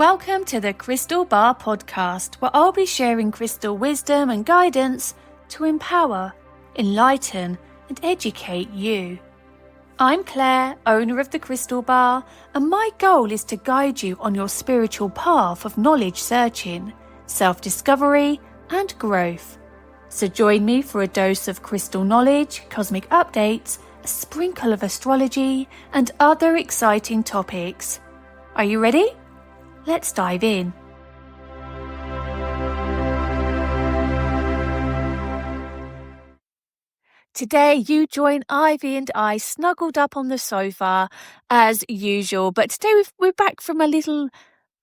Welcome to the Crystal Bar podcast, where I'll be sharing crystal wisdom and guidance to empower, enlighten, and educate you. I'm Claire, owner of the Crystal Bar, and my goal is to guide you on your spiritual path of knowledge searching, self-discovery, and growth. So join me for a dose of crystal knowledge, cosmic updates, a sprinkle of astrology, and other exciting topics. Are you ready? Let's dive in. Today you join Ivy and I snuggled up on the sofa as usual, but today we're back from a little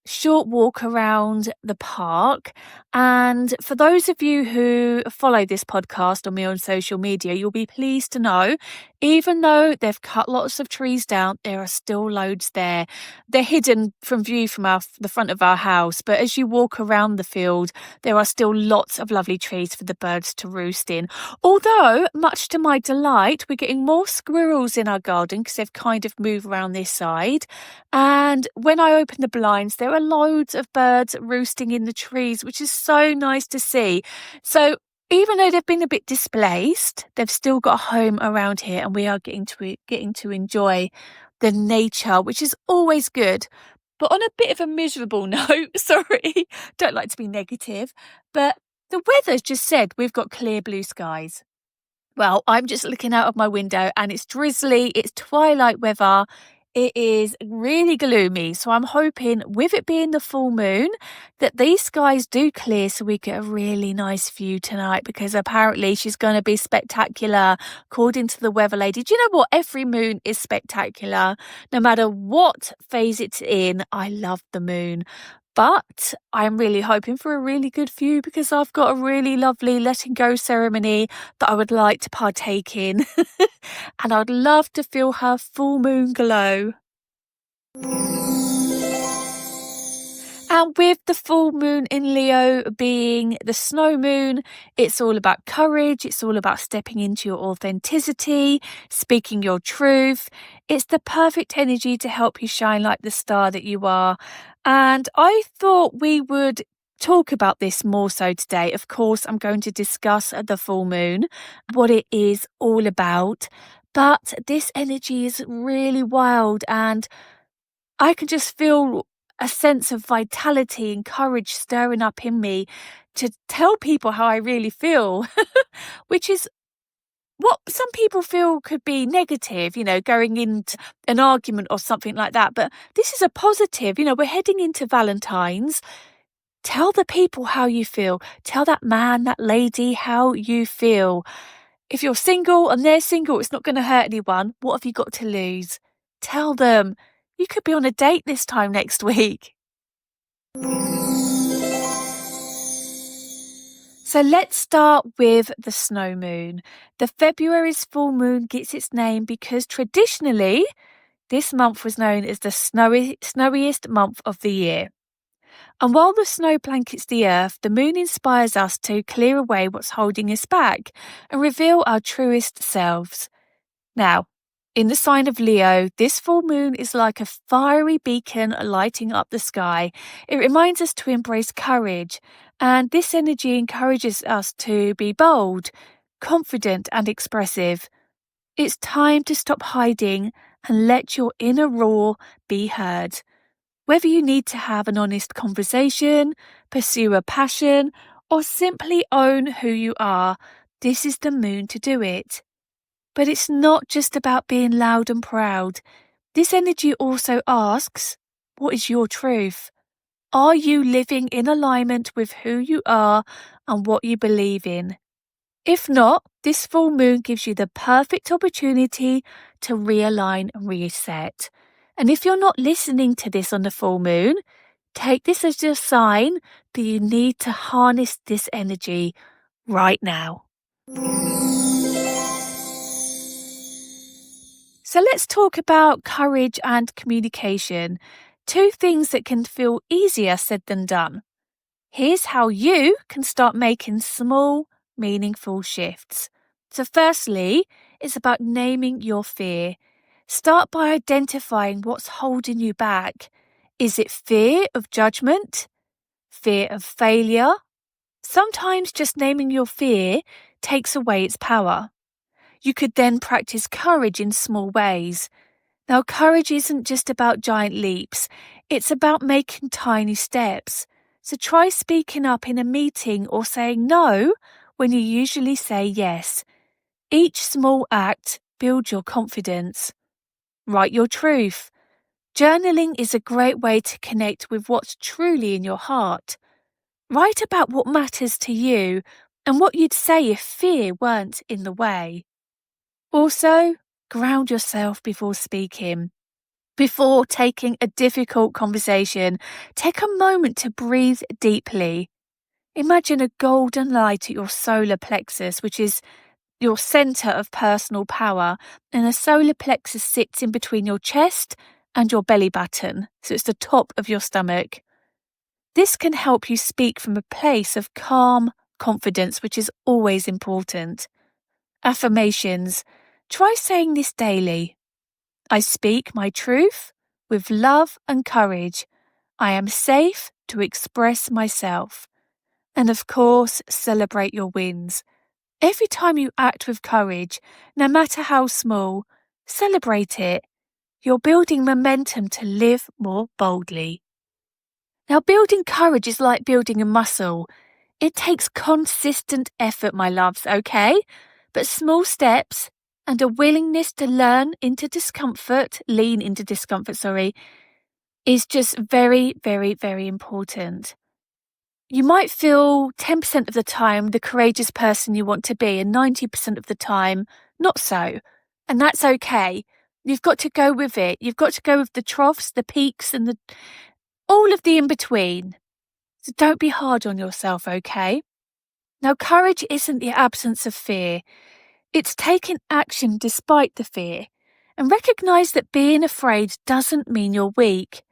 short walk around the park. And for those of you who follow this podcast on me on social media, you'll be pleased to know, even though they've cut lots of trees down, there are still loads there. They're hidden from view from the front of our house, but as you walk around the field, there are still lots of lovely trees for the birds to roost in. Although, much to my delight, we're getting more squirrels in our garden because they've kind of moved around this side. And when I open the blinds, there are loads of birds roosting in the trees, which is so nice to see. So even though they've been a bit displaced, they've still got a home around here, and we are getting to enjoy the nature, which is always good. But on a bit of a miserable note, sorry, don't like to be negative, but the weather's just said we've got clear blue skies. Well, I'm just looking out of my window and it's drizzly, it's twilight weather. It is really gloomy, so I'm hoping, with it being the full moon, that these skies do clear so we get a really nice view tonight, because apparently she's going to be spectacular, according to the weather lady. Do you know what? Every moon is spectacular. No matter what phase it's in, I love the moon. But I'm really hoping for a really good view, because I've got a really lovely letting go ceremony that I would like to partake in. And I'd love to feel her full moon glow. And with the full moon in Leo being the snow moon, it's all about courage. It's all about stepping into your authenticity, speaking your truth. It's the perfect energy to help you shine like the star that you are. And I thought we would talk about this more so today. Of course, I'm going to discuss the full moon, what it is all about. But this energy is really wild, and I can just feel a sense of vitality and courage stirring up in me to tell people how I really feel, which is what some people feel could be negative, going into an argument or something like that. But this is a positive. We're heading into Valentine's. Tell the people how you feel. Tell that man, that lady, how you feel. If you're single and they're single, it's not going to hurt anyone. What have you got to lose? Tell them. You could be on a date this time next week. So let's start with the snow moon. The February's full moon gets its name because traditionally, this month was known as the snowiest month of the year. And while the snow blankets the earth, the moon inspires us to clear away what's holding us back and reveal our truest selves. Now, in the sign of Leo, this full moon is like a fiery beacon lighting up the sky. It reminds us to embrace courage, and this energy encourages us to be bold, confident, and expressive. It's time to stop hiding and let your inner roar be heard. Whether you need to have an honest conversation, pursue a passion, or simply own who you are, this is the moon to do it. But it's not just about being loud and proud. This energy also asks, what is your truth? Are you living in alignment with who you are and what you believe in? If not, this full moon gives you the perfect opportunity to realign and reset. And if you're not listening to this on the full moon, take this as a sign that you need to harness this energy right now. So let's talk about courage and communication, two things that can feel easier said than done. Here's how you can start making small, meaningful shifts. So firstly, it's about naming your fear. Start by identifying what's holding you back. Is it fear of judgment? Fear of failure? Sometimes just naming your fear takes away its power. You could then practice courage in small ways. Now, courage isn't just about giant leaps, it's about making tiny steps. So try speaking up in a meeting or saying no when you usually say yes. Each small act builds your confidence. Write your truth. Journaling is a great way to connect with what's truly in your heart. Write about what matters to you and what you'd say if fear weren't in the way. Also, ground yourself before speaking. Before taking a difficult conversation, take a moment to breathe deeply. Imagine a golden light at your solar plexus, which is your center of personal power, and the solar plexus sits in between your chest and your belly button, so it's the top of your stomach. This can help you speak from a place of calm confidence, which is always important. Affirmations. Try saying this daily. I speak my truth with love and courage. I am safe to express myself. And of course, celebrate your wins. Every time you act with courage, no matter how small, celebrate it. You're building momentum to live more boldly. Now, building courage is like building a muscle. It takes consistent effort, my loves, okay? But small steps and a willingness to lean into discomfort, is just very, very, very important. You might feel 10% of the time the courageous person you want to be, and 90% of the time, not so. And that's okay. You've got to go with it. You've got to go with the troughs, the peaks, and all of the in between. So don't be hard on yourself, okay? Now, courage isn't the absence of fear. It's taking action despite the fear. And recognize that being afraid doesn't mean you're weak.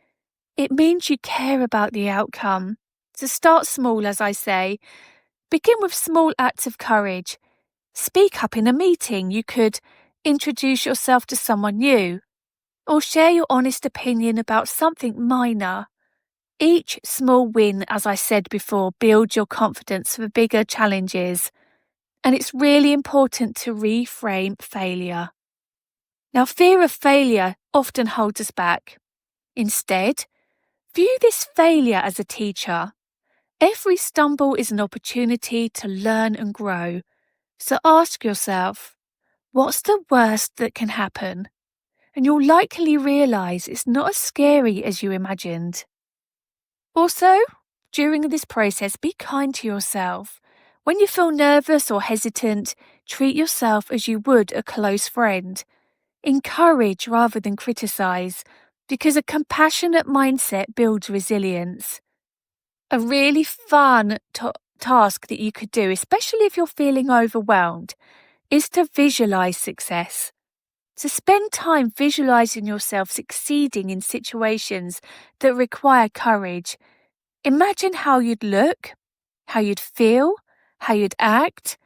It means you care about the outcome. So start small, as I say. Begin with small acts of courage. Speak up in a meeting. You could introduce yourself to someone new, or share your honest opinion about something minor. Each small win, as I said before, builds your confidence for bigger challenges. And it's really important to reframe failure. Now, fear of failure often holds us back. Instead, view this failure as a teacher. Every stumble is an opportunity to learn and grow. So ask yourself, what's the worst that can happen? And you'll likely realize it's not as scary as you imagined. Also, during this process, be kind to yourself. When you feel nervous or hesitant, treat yourself as you would a close friend. Encourage rather than criticize, because a compassionate mindset builds resilience. A really fun task that you could do, especially if you're feeling overwhelmed, is to visualize success. So spend time visualizing yourself succeeding in situations that require courage. Imagine how you'd look, how you'd feel, how you'd act,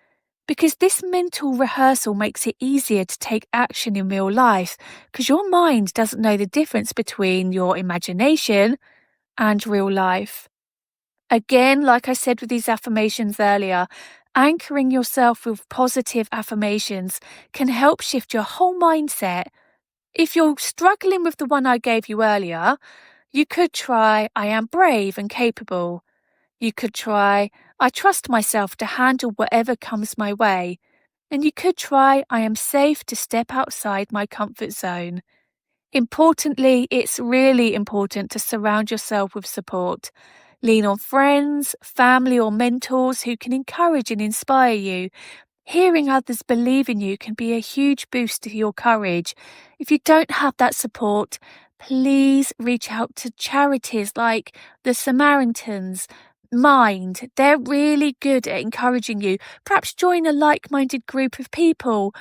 because this mental rehearsal makes it easier to take action in real life, because your mind doesn't know the difference between your imagination and real life. Again, like I said with these affirmations earlier, anchoring yourself with positive affirmations can help shift your whole mindset. If you're struggling with the one I gave you earlier, you could try, I am brave and capable. You could try, I trust myself to handle whatever comes my way. And you could try, I am safe to step outside my comfort zone. Importantly, it's really important to surround yourself with support. Lean on friends, family, or mentors who can encourage and inspire you. Hearing others believe in you can be a huge boost to your courage. If you don't have that support, please reach out to charities like the Samaritans, Mind. They're really good at encouraging you. Perhaps join a like-minded group of people,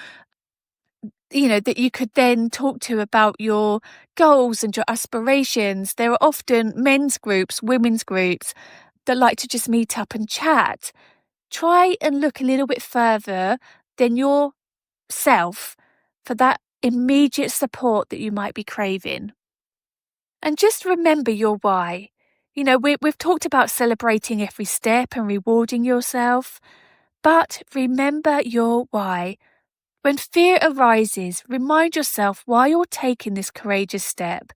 that you could then talk to about your goals and your aspirations. There are often men's groups, women's groups that like to just meet up and chat. Try and look a little bit further than yourself for that immediate support that you might be craving. And just remember your why. We've talked about celebrating every step and rewarding yourself, but remember your why. When fear arises, remind yourself why you're taking this courageous step.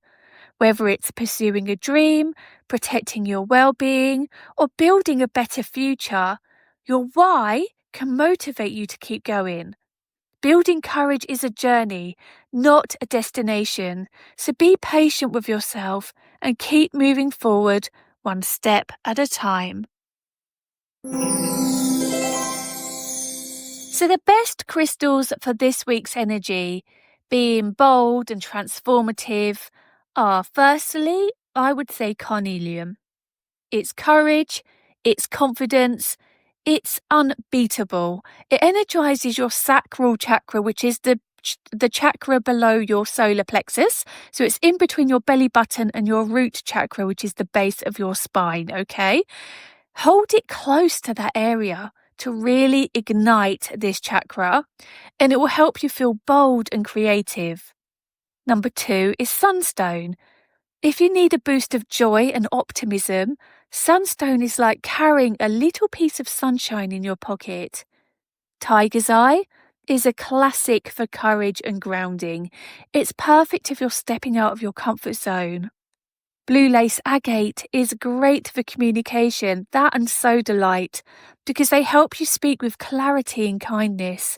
Whether it's pursuing a dream, protecting your well-being, or building a better future, your why can motivate you to keep going. Building courage is a journey, not a destination. So be patient with yourself and keep moving forward one step at a time. So the best crystals for this week's energy, being bold and transformative, are firstly, I would say carnelian. It's courage, it's confidence, it's unbeatable. It energizes your sacral chakra, which is the chakra below your solar plexus. So it's in between your belly button and your root chakra, which is the base of your spine, okay? Hold it close to that area to really ignite this chakra, and it will help you feel bold and creative. Number 2 is sunstone. If you need a boost of joy and optimism, sunstone is like carrying a little piece of sunshine in your pocket. Tiger's eye is a classic for courage and grounding. It's perfect if you're stepping out of your comfort zone. Blue lace agate is great for communication, that and sodalite, because they help you speak with clarity and kindness.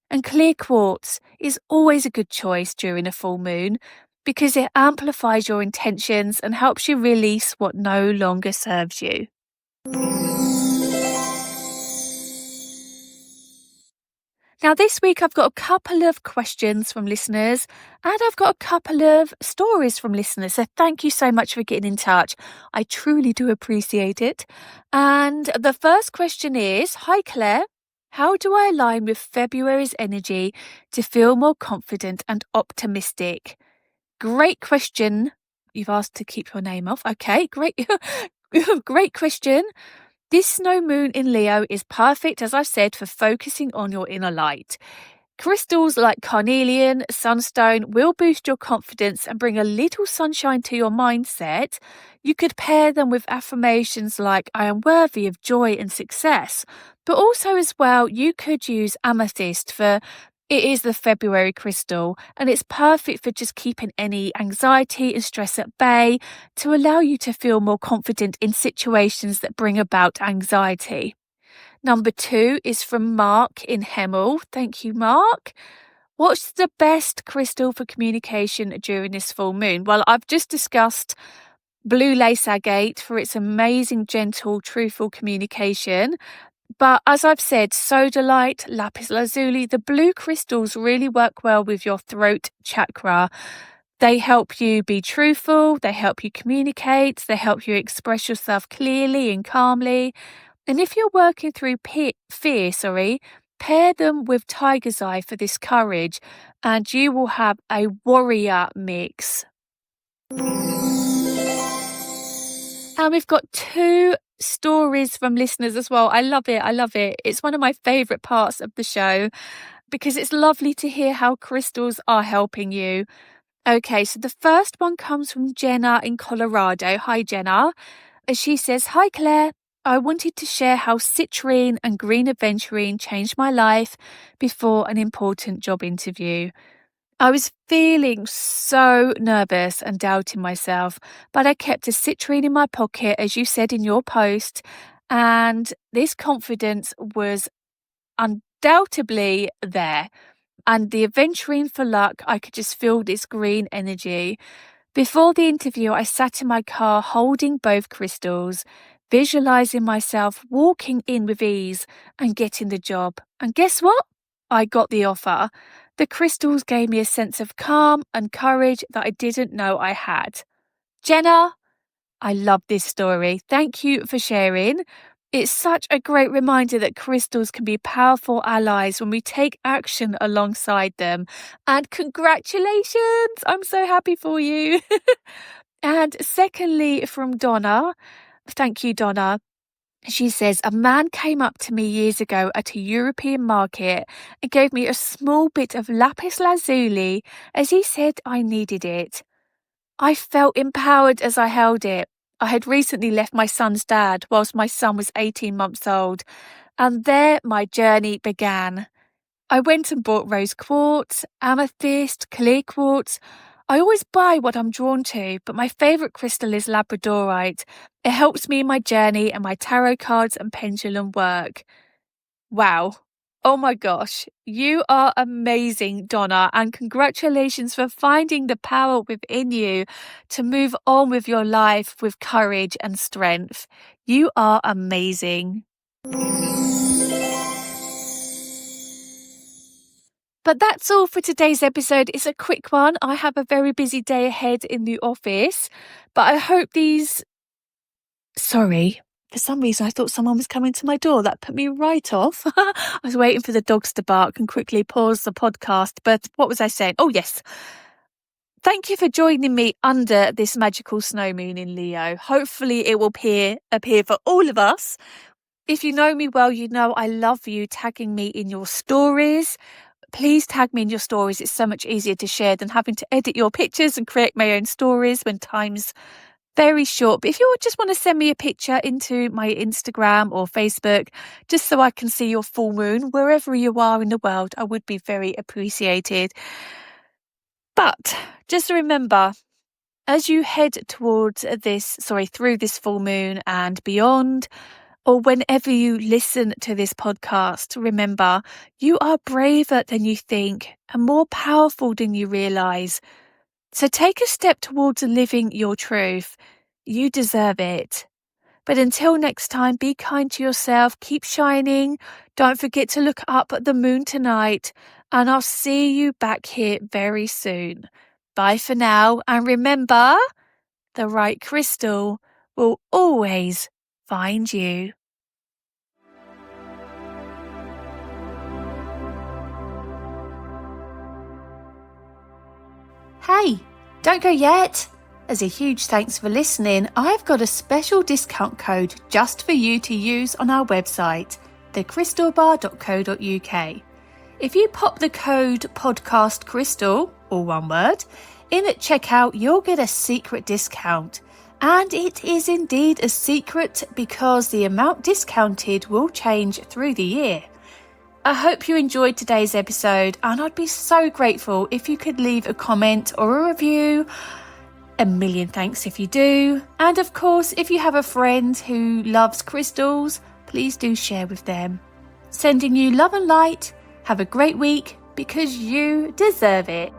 And clear quartz is always a good choice during a full moon because it amplifies your intentions and helps you release what no longer serves you. Now, this week I've got a couple of questions from listeners and I've got a couple of stories from listeners. So thank you so much for getting in touch. I truly do appreciate it. And the first question is, hi Claire, how do I align with February's energy to feel more confident and optimistic? Great question. You've asked to keep your name off. Okay, great. Great question. This snow moon in Leo is perfect, as I've said, for focusing on your inner light. Crystals like carnelian, sunstone will boost your confidence and bring a little sunshine to your mindset. You could pair them with affirmations like, I am worthy of joy and success. But also as well, you could use amethyst for it is the February crystal, and it's perfect for just keeping any anxiety and stress at bay to allow you to feel more confident in situations that bring about anxiety. Number 2 is from Mark in Hemel. Thank you, Mark. What's the best crystal for communication during this full moon? Well, I've just discussed blue lace agate for its amazing, gentle, truthful communication. But as I've said, sodalite, lapis lazuli, the blue crystals really work well with your throat chakra. They help you be truthful, they help you communicate, they help you express yourself clearly and calmly. And if you're working through fear, pair them with tiger's eye for this courage, and you will have a warrior mix. And we've got 2 stories from listeners as well. I love it. I love it. It's one of my favourite parts of the show because it's lovely to hear how crystals are helping you. Okay, so the first one comes from Jenna in Colorado. Hi, Jenna. And she says, hi, Claire. I wanted to share how citrine and green aventurine changed my life before an important job interview. I was feeling so nervous and doubting myself, but I kept a citrine in my pocket, as you said in your post, and this confidence was undoubtedly there. And the aventurine for luck, I could just feel this green energy. Before the interview, I sat in my car holding both crystals, visualizing myself walking in with ease and getting the job. And guess what? I got the offer. The crystals gave me a sense of calm and courage that I didn't know I had. Jenna, I love this story. Thank you for sharing. It's such a great reminder that crystals can be powerful allies when we take action alongside them. And congratulations! I'm so happy for you. And secondly, from Donna, thank you, Donna. She says, a man came up to me years ago at a European market and gave me a small bit of lapis lazuli as he said I needed it. I felt empowered as I held it. I had recently left my son's dad whilst my son was 18 months old, and there my journey began. I went and bought rose quartz, amethyst, clear quartz. I always buy what I'm drawn to, but my favourite crystal is labradorite. It helps me in my journey and my tarot cards and pendulum work. Wow. Oh my gosh. You are amazing, Donna, and congratulations for finding the power within you to move on with your life with courage and strength. You are amazing. But that's all for today's episode. It's a quick one. I have a very busy day ahead in the office, but I hope these... Sorry, for some reason I thought someone was coming to my door. That put me right off. I was waiting for the dogs to bark and quickly pause the podcast. But what was I saying? Oh, yes. Thank you for joining me under this magical snow moon in Leo. Hopefully it will appear for all of us. If you know me well, you know I love you tagging me in your stories. Please tag me in your stories. It's so much easier to share than having to edit your pictures and create my own stories when time's very short. But if you just want to send me a picture into my Instagram or Facebook, just so I can see your full moon, wherever you are in the world, I would be very appreciated. But just remember, as you head through this full moon and beyond, or whenever you listen to this podcast, remember, you are braver than you think and more powerful than you realise. So take a step towards living your truth. You deserve it. But until next time, be kind to yourself, keep shining. Don't forget to look up at the moon tonight, and I'll see you back here very soon. Bye for now, and remember, the right crystal will always find you. Hey, don't go yet. As a huge thanks for listening, I've got a special discount code just for you to use on our website, thecrystalbar.co.uk. If you pop the code podcastcrystal, all one word, in at checkout, you'll get a secret discount. And it is indeed a secret because the amount discounted will change through the year. I hope you enjoyed today's episode, and I'd be so grateful if you could leave a comment or a review. A million thanks if you do. And of course, if you have a friend who loves crystals, please do share with them. Sending you love and light. Have a great week because you deserve it.